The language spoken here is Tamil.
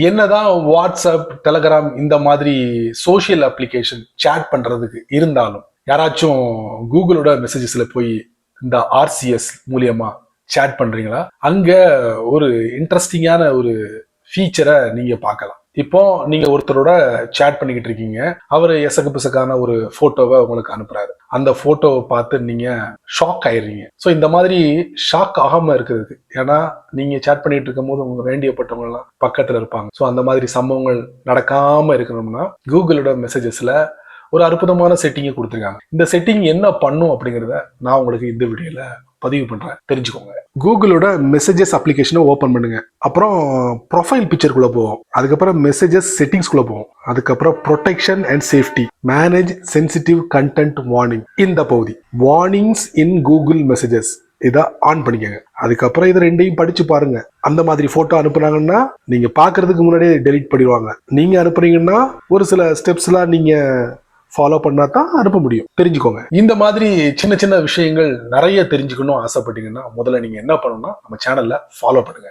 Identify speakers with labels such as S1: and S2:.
S1: என்னதான் வாட்ஸ்அப், டெலகிராம் இந்த மாதிரி சோஷியல் அப்ளிகேஷன் சேட் பண்றதுக்கு இருந்தாலும் யாராச்சும் கூகுளோட மெசேஜஸ்ல போய் இந்த RCS மூலியமா சேட் பண்றீங்களா? அங்க ஒரு இன்ட்ரெஸ்டிங்கான ஒரு ஃபீச்சரை நீங்க பார்க்கலாம். இப்போ நீங்க ஒருத்தரோட சேட் பண்ணிக்கிட்டு இருக்கீங்க, அவரு எசகு பிசக்கான ஒரு போட்டோவை உங்களுக்கு அனுப்புறாரு. அந்த போட்டோவை பார்த்து நீங்க ஷாக் ஆயிடுறீங்க. ஸோ இந்த மாதிரி ஷாக் ஆகாம இருக்கிறதுக்கு, ஏன்னா நீங்க சேட் பண்ணிட்டு இருக்கும் போது உங்க வேண்டியப்பட்டவங்க எல்லாம் பக்கத்துல இருப்பாங்க. ஸோ அந்த மாதிரி சம்பவங்கள் நடக்காம இருக்கணும்னா கூகுளோட மெசேஜஸ்ல ஒரு அற்புதமான செட்டிங்கை கொடுத்துருக்காங்க. இந்த செட்டிங் என்ன பண்ணும் அப்படிங்கிறத நான் உங்களுக்கு இந்த வீடியோல பதிவு பண்றேன், தெரிஞ்சுக்கோங்க. கூகுளோட மெசேஜஸ் அப்ளிகேஷனை ஓபன் பண்ணுங்க. அப்புறம் ப்ரொஃபைல் பிக்சருக்குள்ள போவோம். அதுக்கப்புறம் மெசேஜஸ் செட்டிங்ஸ்குள்ள போவோம். அதுக்கப்புறம் protection and safety, manage sensitive content warning, இந்த பகுதி வார்னிங்ஸ் இன் கூகுள் மெசேஜஸ் இதை ஆன் பண்ணிக்கங்க. அதுக்கப்புறம் இது ரெண்டையும் படிச்சு பாருங்க. அந்த மாதிரி போட்டோ அனுப்புனாங்கன்னா நீங்க பாக்குறதுக்கு முன்னாடியே டெலீட் பண்ணிடுவாங்க. நீங்க அனுப்புறீங்கன்னா ஒரு சில ஸ்டெப்ஸ் எல்லாம் நீங்க ஃபாலோ பண்ணா தான் அனுப்ப முடியும், தெரிஞ்சுக்கோங்க. இந்த மாதிரி சின்ன சின்ன விஷயங்கள் நிறைய தெரிஞ்சுக்கணும் ஆசைப்பட்டீங்கன்னா முதல்ல நீங்க என்ன பண்ணணும்னா நம்ம சேனல்ல ஃபாலோ பண்ணுங்க.